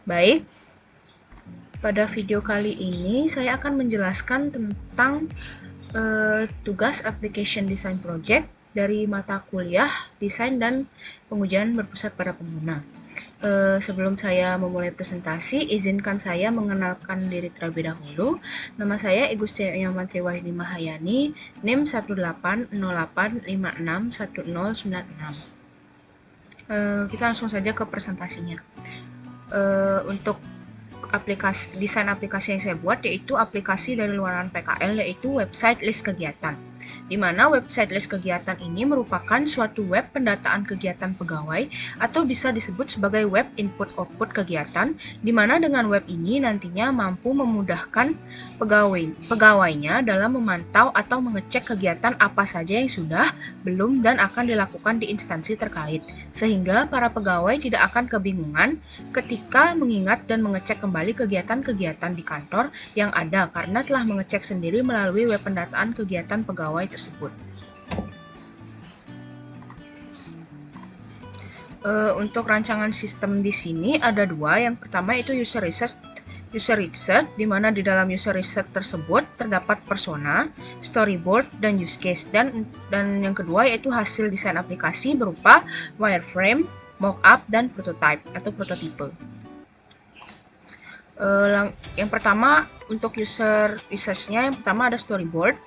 Baik, pada video kali ini saya akan menjelaskan tentang tugas Application Design Project dari mata kuliah Desain dan Pengujian Berpusat pada Pengguna. Sebelum saya memulai presentasi, izinkan saya mengenalkan diri terlebih dahulu. Nama saya Igustiana Mantri Wahidi Mahayani, NIM 18085610096. Kita langsung saja ke presentasinya. Untuk desain aplikasi yang saya buat yaitu aplikasi dari luaran PKL, yaitu website list kegiatan, di mana website list kegiatan ini merupakan suatu web pendataan kegiatan pegawai atau bisa disebut sebagai web input-output kegiatan, di mana dengan web ini nantinya mampu memudahkan pegawainya dalam memantau atau mengecek kegiatan apa saja yang sudah, belum, dan akan dilakukan di instansi terkait, sehingga para pegawai tidak akan kebingungan ketika mengingat dan mengecek kembali kegiatan-kegiatan di kantor yang ada karena telah mengecek sendiri melalui web pendataan kegiatan pegawai tersebut. Untuk rancangan sistem di sini ada dua. Yang pertama itu user research, di mana di dalam user research tersebut terdapat persona, storyboard, dan use case. Dan yang kedua yaitu hasil desain aplikasi berupa wireframe, mockup, dan prototype atau prototipe. Yang pertama untuk user research-nya, yang pertama ada storyboard.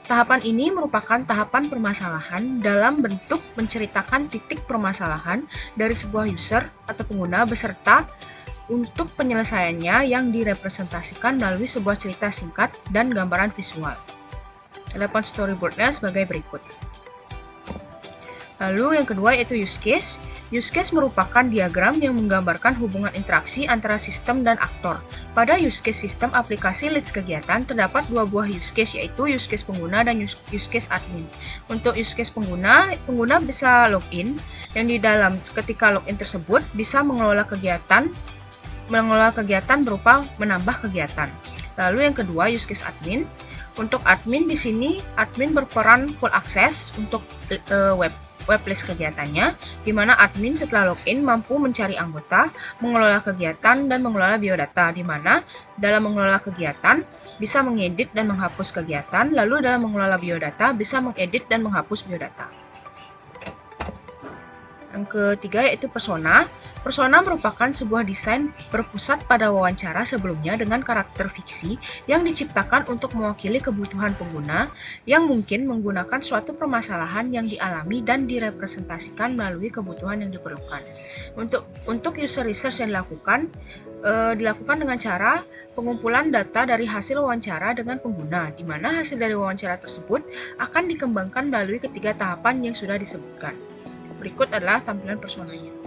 Tahapan ini merupakan tahapan permasalahan dalam bentuk menceritakan titik permasalahan dari sebuah user atau pengguna beserta untuk penyelesaiannya yang direpresentasikan melalui sebuah cerita singkat dan gambaran visual. Terdapat storyboardnya sebagai berikut. Lalu yang kedua yaitu use case. Use case merupakan diagram yang menggambarkan hubungan interaksi antara sistem dan aktor. Pada use case sistem aplikasi list kegiatan terdapat dua buah use case, yaitu use case pengguna dan use case admin. Untuk use case pengguna bisa login, yang di dalam ketika login tersebut bisa mengelola kegiatan berupa menambah kegiatan. Lalu yang kedua use case admin. Untuk admin di sini admin berperan full access untuk weblist kegiatannya, di mana admin setelah login mampu mencari anggota, mengelola kegiatan, dan mengelola biodata, di mana dalam mengelola kegiatan bisa mengedit dan menghapus kegiatan, lalu dalam mengelola biodata bisa mengedit dan menghapus biodata. Yang ketiga yaitu persona. Persona merupakan sebuah desain berpusat pada wawancara sebelumnya dengan karakter fiksi yang diciptakan untuk mewakili kebutuhan pengguna yang mungkin menggunakan suatu permasalahan yang dialami dan direpresentasikan melalui kebutuhan yang diperlukan. Untuk user research yang dilakukan dengan cara pengumpulan data dari hasil wawancara dengan pengguna, di mana hasil dari wawancara tersebut akan dikembangkan melalui ketiga tahapan yang sudah disebutkan. Berikut adalah tampilan personanya.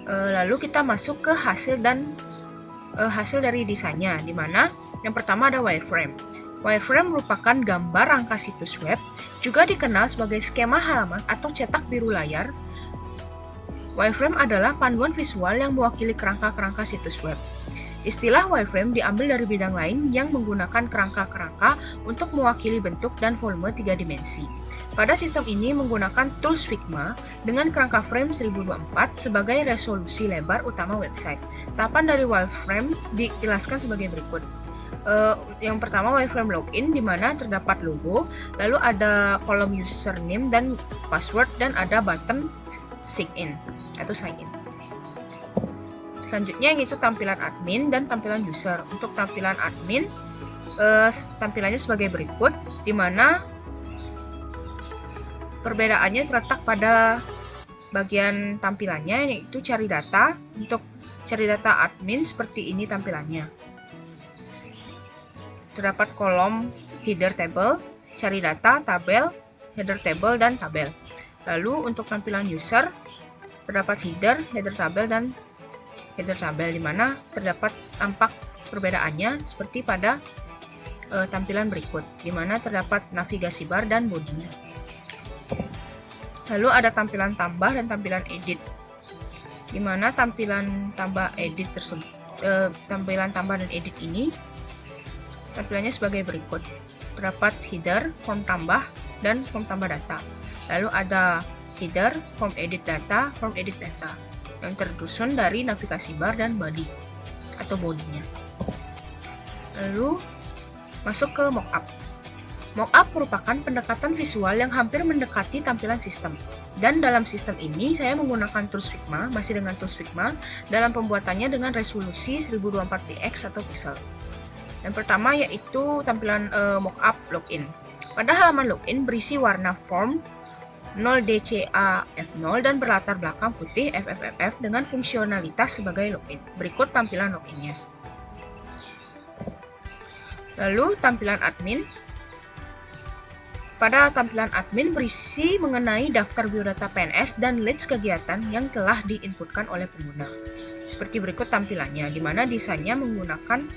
Lalu kita masuk ke hasil dari desainnya, di mana yang pertama ada wireframe. Wireframe merupakan gambar rangka situs web, juga dikenal sebagai skema halaman atau cetak biru layar. Wireframe adalah panduan visual yang mewakili kerangka-kerangka situs web. Istilah wireframe diambil dari bidang lain yang menggunakan kerangka-kerangka untuk mewakili bentuk dan volume 3 dimensi. Pada sistem ini menggunakan tools Figma dengan kerangka frame 1024 sebagai resolusi lebar utama website. Tahapan dari wireframe dijelaskan sebagai berikut. Yang pertama wireframe login, di mana terdapat logo, lalu ada kolom username dan password, dan ada button sign in. Selanjutnya yaitu tampilan admin dan tampilan user. Untuk tampilan admin, tampilannya sebagai berikut, di mana perbedaannya terletak pada bagian tampilannya, yaitu cari data. Untuk cari data admin seperti ini tampilannya. Terdapat kolom header table, cari data, tabel, header table, dan tabel. Lalu untuk tampilan user terdapat header tabel, dan header tabel, di mana terdapat tampak perbedaannya seperti pada tampilan berikut, di mana terdapat navigasi bar dan bodinya. Lalu ada tampilan tambah dan tampilan edit, di mana tampilan tambah dan edit ini tampilannya sebagai berikut. Terdapat header, form tambah, dan form tambah data. Lalu ada header, form edit data, form edit data. yang tersusun dari navigasi bar dan body atau bodinya. Lalu masuk ke mockup. Mockup merupakan pendekatan visual yang hampir mendekati tampilan sistem. Dan dalam sistem ini saya menggunakan tools Figma, masih dengan tools Figma, dalam pembuatannya dengan resolusi 1024px atau pixel. Yang pertama yaitu tampilan mockup login. Pada halaman login berisi warna form 0DCA-F0 dan berlatar belakang putih FFFF dengan fungsionalitas sebagai login. Berikut tampilan loginnya. Lalu tampilan admin. Pada tampilan admin berisi mengenai daftar biodata PNS dan list kegiatan yang telah diinputkan oleh pengguna. Seperti berikut tampilannya, di mana desainnya menggunakan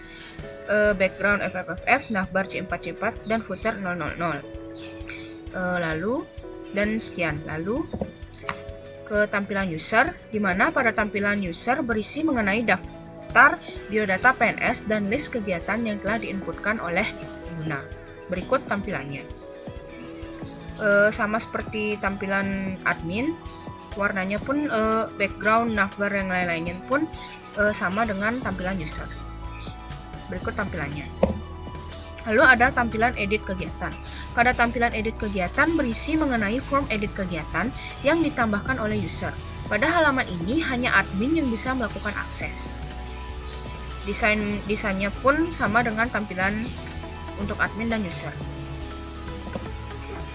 background FFFF, navbar C4C4, dan footer 000. Lalu ke tampilan user, di mana pada tampilan user berisi mengenai daftar biodata PNS dan list kegiatan yang telah diinputkan oleh pengguna. Berikut tampilannya. Sama seperti tampilan admin, warnanya pun background, navbar, yang lain-lainnya pun sama dengan tampilan user. Berikut tampilannya. Lalu ada tampilan edit kegiatan. Pada tampilan edit kegiatan berisi mengenai form edit kegiatan yang ditambahkan oleh user. Pada halaman ini hanya admin yang bisa melakukan akses. Desainnya pun sama dengan tampilan untuk admin dan user.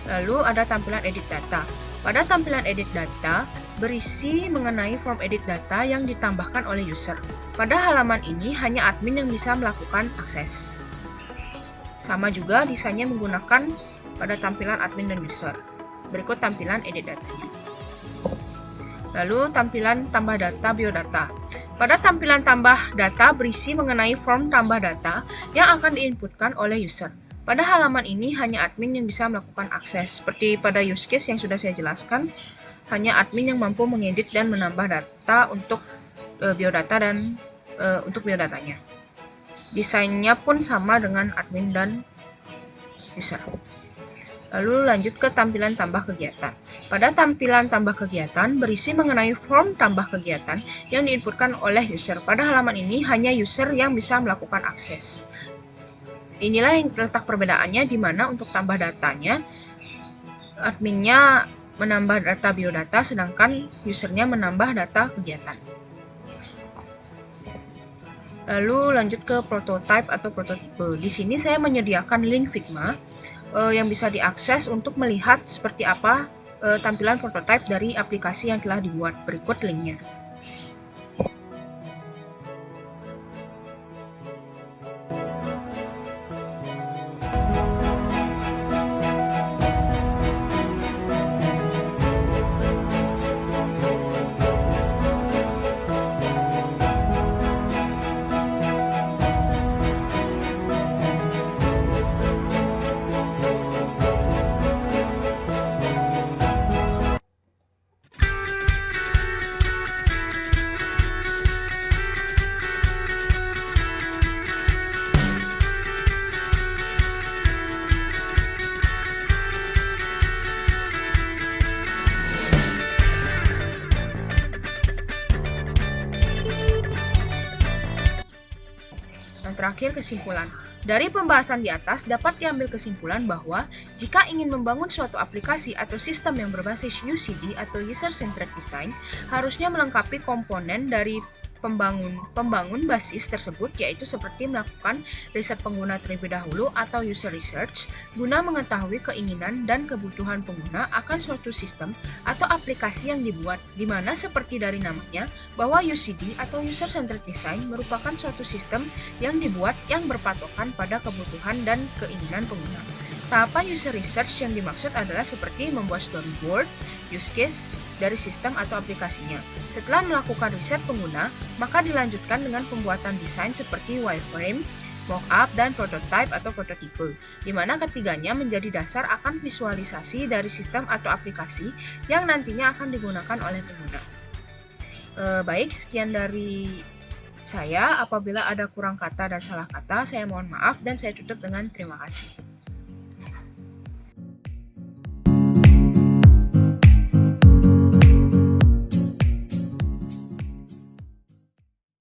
Lalu ada tampilan edit data. Pada tampilan edit data berisi mengenai form edit data yang ditambahkan oleh user. Pada halaman ini hanya admin yang bisa melakukan akses. Sama juga desainnya menggunakan pada tampilan admin dan user. Berikut tampilan edit datanya. Lalu tampilan tambah data biodata. Pada tampilan tambah data berisi mengenai form tambah data yang akan diinputkan oleh user. Pada halaman ini hanya admin yang bisa melakukan akses. Seperti pada use case yang sudah saya jelaskan, hanya admin yang mampu mengedit dan menambah data untuk biodata dan untuk biodatanya. Desainnya pun sama dengan admin dan user. Lalu lanjut ke tampilan tambah kegiatan. Pada tampilan tambah kegiatan berisi mengenai form tambah kegiatan yang diinputkan oleh user. Pada halaman ini hanya user yang bisa melakukan akses. Inilah yang letak perbedaannya, di mana untuk tambah datanya adminnya menambah data biodata sedangkan usernya menambah data kegiatan. Lalu lanjut ke prototype atau prototipe. Di sini saya menyediakan link Figma yang bisa diakses untuk melihat seperti apa tampilan prototype dari aplikasi yang telah dibuat. Berikut linknya. Terakhir, kesimpulan. Dari pembahasan di atas dapat diambil kesimpulan bahwa jika ingin membangun suatu aplikasi atau sistem yang berbasis UCD atau User Centered Design, harusnya melengkapi komponen dari pembangun basis tersebut, yaitu seperti melakukan riset pengguna terlebih dahulu atau user research guna mengetahui keinginan dan kebutuhan pengguna akan suatu sistem atau aplikasi yang dibuat, di mana seperti dari namanya bahwa UCD atau User Centered Design merupakan suatu sistem yang dibuat yang berpatokan pada kebutuhan dan keinginan pengguna. Tahapan user research yang dimaksud adalah seperti membuat storyboard, use case dari sistem atau aplikasinya. Setelah melakukan riset pengguna, maka dilanjutkan dengan pembuatan desain seperti wireframe, mockup, dan prototype atau prototipe, di mana ketiganya menjadi dasar akan visualisasi dari sistem atau aplikasi yang nantinya akan digunakan oleh pengguna. Baik, sekian dari saya. Apabila ada kurang kata dan salah kata, saya mohon maaf dan saya tutup dengan terima kasih.